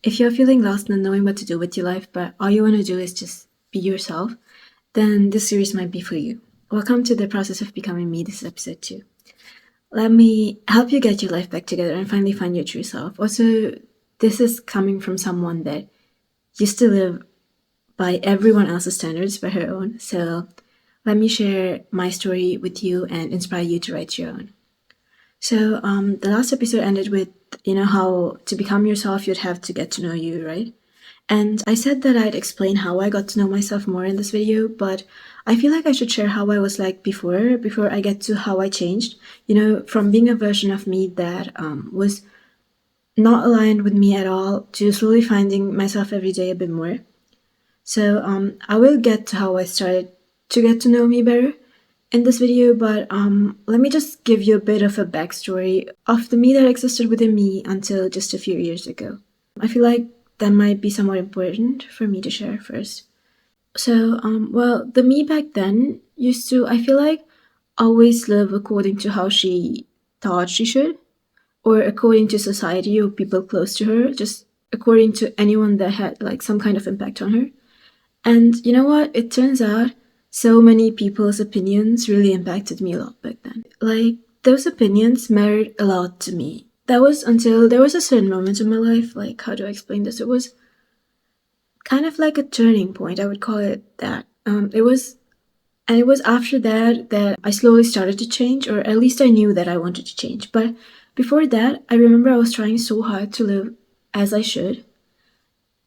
If you're feeling lost and not knowing what to do with your life, but all you want to do is just be yourself, then this series might be for you. Welcome to the process of becoming me. This is episode 2. Let me help you get your life back together and finally find your true self. Also, this is coming from someone that used to live by everyone else's standards but her own. So let me share my story with you and inspire you to write your own. So the last episode ended with, how to become yourself, you'd have to get to know you, right? And I said that I'd explain how I got to know myself more in this video, but I feel like I should share how I was like before I get to how I changed, from being a version of me that was not aligned with me at all to slowly finding myself every day a bit more. So I will get to how I started to get to know me better in this video, but let me just give you a bit of a backstory of the me that existed within me until just a few years ago. I feel like that might be somewhat important for me to share first. So, the me back then used to, I feel like, always live according to how she thought she should, or according to society or people close to her, just according to anyone that had like some kind of impact on her. And you know what? It turns out so many people's opinions really impacted me a lot back then. Like, those opinions mattered a lot to me. That was until there was a certain moment in my life, like, how do I explain this? It was kind of like a turning point, I would call it that. It was after that I slowly started to change, or at least I knew that I wanted to change. But before that, I remember I was trying so hard to live as I should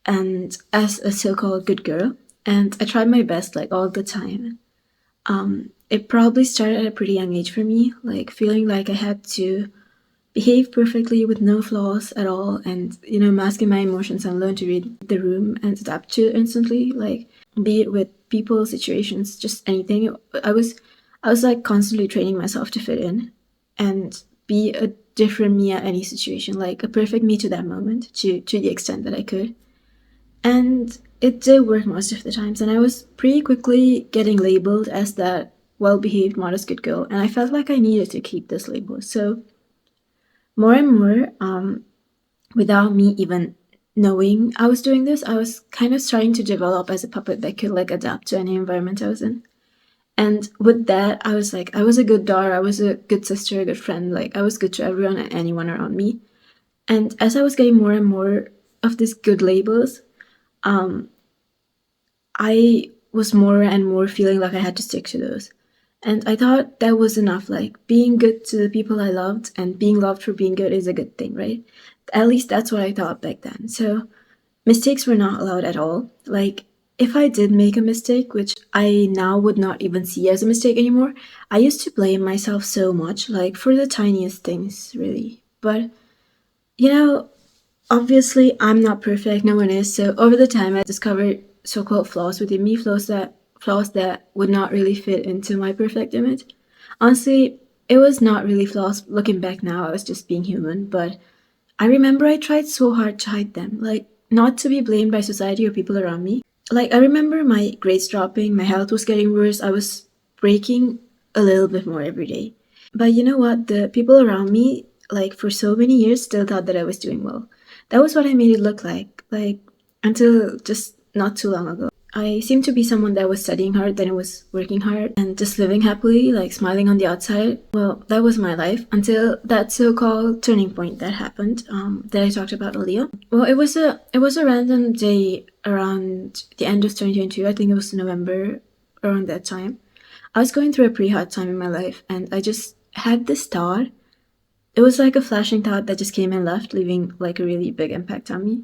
and as a so-called good girl. And I tried my best, like, all the time. It probably started at a pretty young age for me, like, feeling like I had to behave perfectly with no flaws at all and, masking my emotions and learn to read the room and adapt to it instantly, like, be it with people, situations, just anything. I was like, constantly training myself to fit in and be a different me at any situation, like, a perfect me to that moment, to the extent that I could. And it did work most of the times, and I was pretty quickly getting labeled as that well-behaved, modest, good girl, and I felt like I needed to keep this label. So more and more, without me even knowing I was doing this, I was kind of starting to develop as a puppet that could like adapt to any environment I was in. And with that, I was like, I was a good daughter, I was a good sister, a good friend, like I was good to everyone and anyone around me. And as I was getting more and more of these good labels, I was more and more feeling like I had to stick to those. And I thought that was enough. Like, being good to the people I loved and being loved for being good is a good thing, right? At least that's what I thought back then. So mistakes were not allowed at all. Like, if I did make a mistake, which I now would not even see as a mistake anymore, I used to blame myself so much, like, for the tiniest things, really. But, obviously I'm not perfect, no one is. So over the time I discovered so-called flaws within me, flaws that would not really fit into my perfect image. Honestly, it was not really flaws looking back now, I was just being human, but I remember I tried so hard to hide them, like, not to be blamed by society or people around me. Like, I remember my grades dropping, my health was getting worse, I was breaking a little bit more every day. But you know what? The people around me, like, for so many years, still thought that I was doing well. That was what I made it look like, until just not too long ago. I seemed to be someone that was studying hard, then it was working hard, and just living happily, like, smiling on the outside. Well, that was my life, until that so-called turning point that happened, that I talked about earlier. Well, it was a random day around the end of 2022, I think it was November, around that time. I was going through a pretty hard time in my life, and I just had this thought. It was like a flashing thought that just came and left, leaving like a really big impact on me.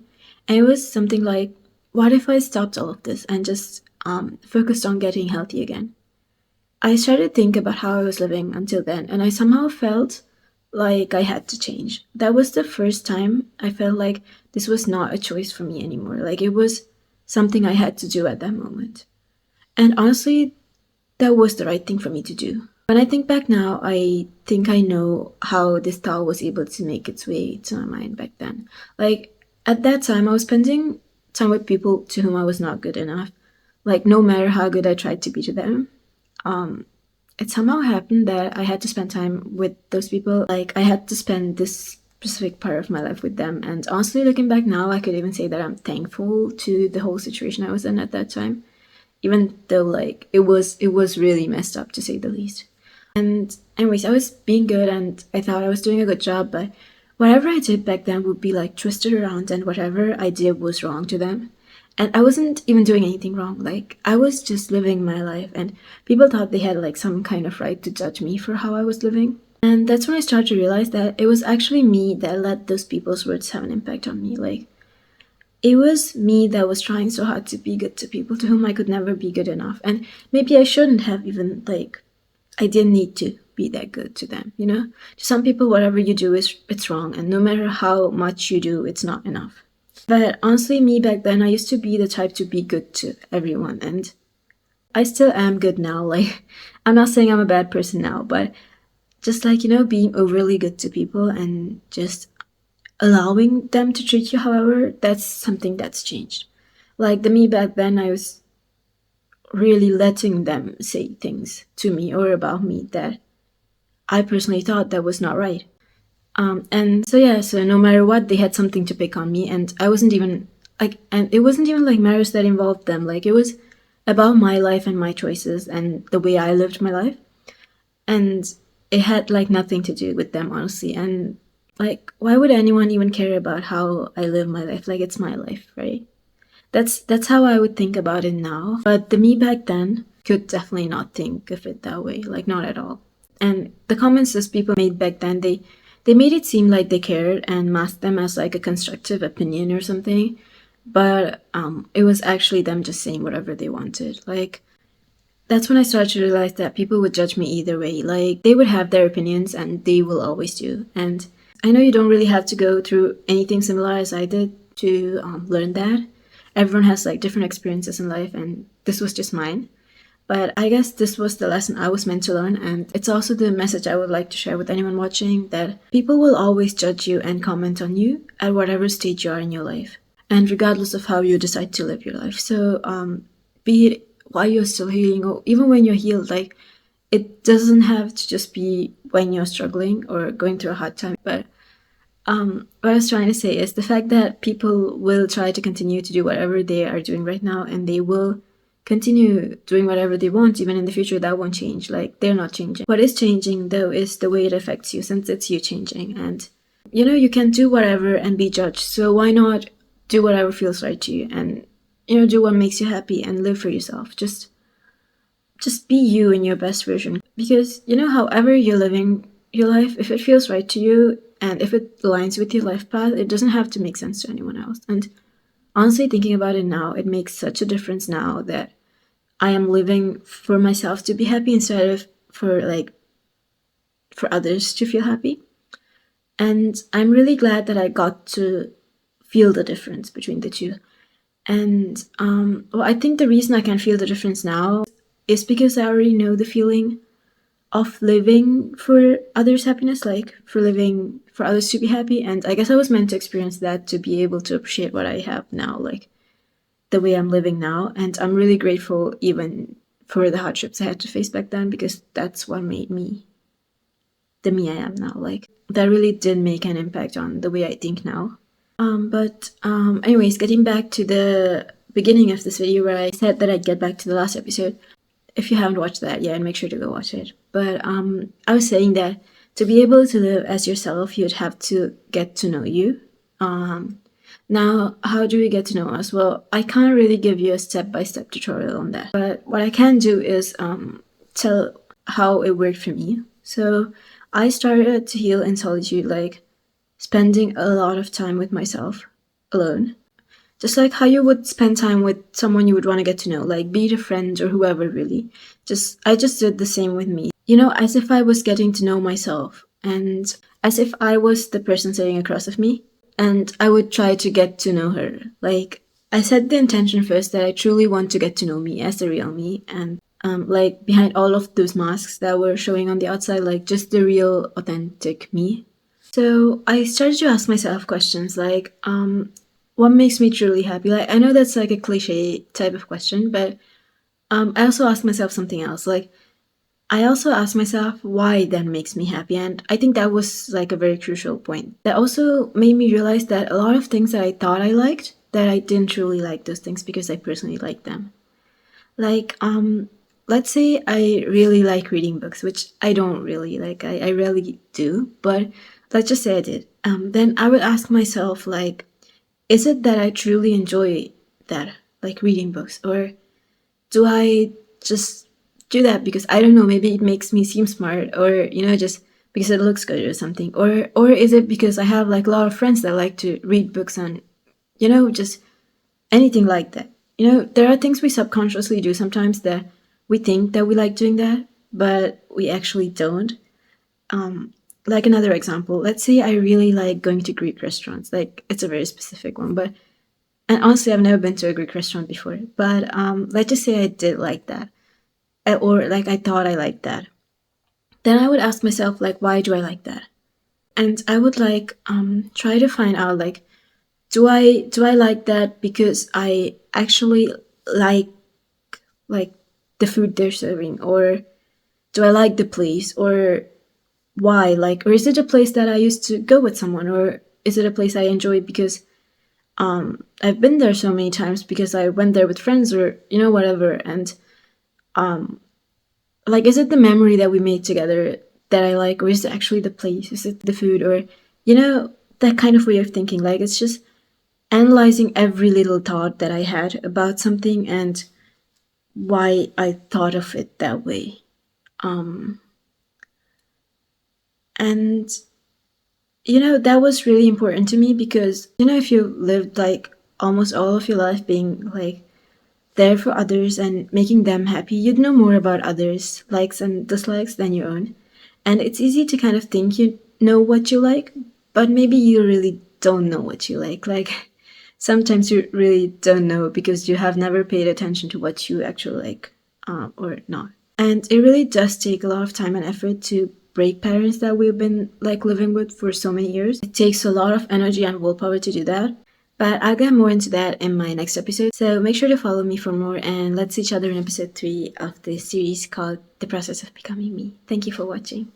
And it was something like, what if I stopped all of this and just focused on getting healthy again? I started to think about how I was living until then, and I somehow felt like I had to change. That was the first time I felt like this was not a choice for me anymore. Like, it was something I had to do at that moment. And honestly, that was the right thing for me to do. When I think back now, I think I know how this thought was able to make its way to my mind back then. Like, at that time, I was spending time with people to whom I was not good enough. Like, no matter how good I tried to be to them, it somehow happened that I had to spend time with those people. Like, I had to spend this specific part of my life with them. And honestly, looking back now, I could even say that I'm thankful to the whole situation I was in at that time, even though like it was really messed up to say the least. And anyways, I was being good and I thought I was doing a good job, but whatever I did back then would be like twisted around, and whatever I did was wrong to them. And I wasn't even doing anything wrong. Like, I was just living my life, and people thought they had like some kind of right to judge me for how I was living. And that's when I started to realize that it was actually me that let those people's words have an impact on me. Like, it was me that was trying so hard to be good to people to whom I could never be good enough. And maybe I shouldn't have even, like, I didn't need to be that good to them, you know? To some people, whatever you do it's wrong, and no matter how much you do, it's not enough. But honestly, me back then, I used to be the type to be good to everyone, and I still am good now. Like, I'm not saying I'm a bad person now, but just like, you know, being overly good to people and just allowing them to treat you however, that's something that's changed. Like, the me back then, I was really letting them say things to me or about me that I personally thought that was not right. And so yeah, so no matter what, they had something to pick on me, and I wasn't even like, and it wasn't even like matters that involved them. Like, it was about my life and my choices and the way I lived my life, and it had like nothing to do with them, honestly. And like, why would anyone even care about how I live my life? Like, it's my life, right? That's how I would think about it now. But the me back then could definitely not think of it that way, like not at all. And the comments those people made back then, they made it seem like they cared and masked them as like a constructive opinion or something. But it was actually them just saying whatever they wanted. Like, that's when I started to realize that people would judge me either way. Like, they would have their opinions, and they will always do. And I know you don't really have to go through anything similar as I did to learn that. Everyone has like different experiences in life, and this was just mine. But I guess this was the lesson I was meant to learn, and it's also the message I would like to share with anyone watching, that people will always judge you and comment on you at whatever stage you are in your life, and regardless of how you decide to live your life. So, be it while you're still healing or even when you're healed, like, it doesn't have to just be when you're struggling or going through a hard time. But what I was trying to say is the fact that people will try to continue to do whatever they are doing right now, and they will continue doing whatever they want even in the future. That won't change. Like, they're not changing. What is changing though is the way it affects you, since it's you changing. And you know, you can do whatever and be judged, so why not do whatever feels right to you, and you know, do what makes you happy and live for yourself. Just be you in your best version, because you know, however you're living your life, if it feels right to you and if it aligns with your life path, it doesn't have to make sense to anyone else. And honestly, thinking about it now, it makes such a difference now that I am living for myself to be happy instead of for others to feel happy. And I'm really glad that I got to feel the difference between the two. And well, I think the reason I can feel the difference now is because I already know the feeling of living for others' happiness, like for living for others to be happy. And I guess I was meant to experience that to be able to appreciate what I have now, like the way I'm living now. And I'm really grateful even for the hardships I had to face back then, because that's what made me the me I am now. Like, that really did make an impact on the way I think now. But anyways, getting back to the beginning of this video where I said that I'd get back to the last episode. If you haven't watched that yet, make sure to go watch it. But I was saying that to be able to live as yourself, you'd have to get to know you. Now, how do we get to know us? Well, I can't really give you a step-by-step tutorial on that. But what I can do is tell how it worked for me. So I started to heal in solitude, like spending a lot of time with myself alone. Just like how you would spend time with someone you would want to get to know, like be it a friend or whoever, really. I just did the same with me. You know, as if I was getting to know myself, and as if I was the person sitting across of me, and I would try to get to know her. Like, I set the intention first that I truly want to get to know me as the real me, and like behind all of those masks that were showing on the outside, like just the real, authentic me. So I started to ask myself questions like, what makes me truly happy? Like, I know that's like a cliche type of question, but I also asked myself something else. Like, I also asked myself why that makes me happy, and I think that was like a very crucial point. That also made me realize that a lot of things that I thought I liked, that I didn't truly like those things because I personally liked them. Like, let's say I really like reading books, which I don't really like. I rarely do, but let's just say I did. Then I would ask myself, like, is it that I truly enjoy that, like reading books, or do I just do that because I don't know, maybe it makes me seem smart, or just because it looks good or something, or is it because I have like a lot of friends that like to read books and just anything like that. There are things we subconsciously do sometimes that we think that we like doing that, but we actually don't. Like another example, let's say I really like going to Greek restaurants. Like it's a very specific one, but and honestly, I've never been to a Greek restaurant before. But let's just say I did like that, or like I thought I liked that. Then I would ask myself like, why do I like that? And I would like try to find out like, do I like that because I actually like like the food they're serving, or do I like the place, or why, like, or is it a place that I used to go with someone, or is it a place I enjoy because I've been there so many times because I went there with friends, or whatever. And like, is it the memory that we made together that I like, or is it actually the place, is it the food, or that kind of way of thinking. Like, it's just analyzing every little thought that I had about something and why I thought of it that way. And that was really important to me because if you lived like almost all of your life being like there for others and making them happy, you'd know more about others' likes and dislikes than your own. And it's easy to kind of think you know what you like, but maybe you really don't know what you like. Like, sometimes you really don't know because you have never paid attention to what you actually like, or not. And it really does take a lot of time and effort to break patterns that we've been like living with for so many years. It takes a lot of energy and willpower to do that. But I'll get more into that in my next episode. So make sure to follow me for more, and let's see each other in episode 3 of this series called The Process of Becoming Me. Thank you for watching.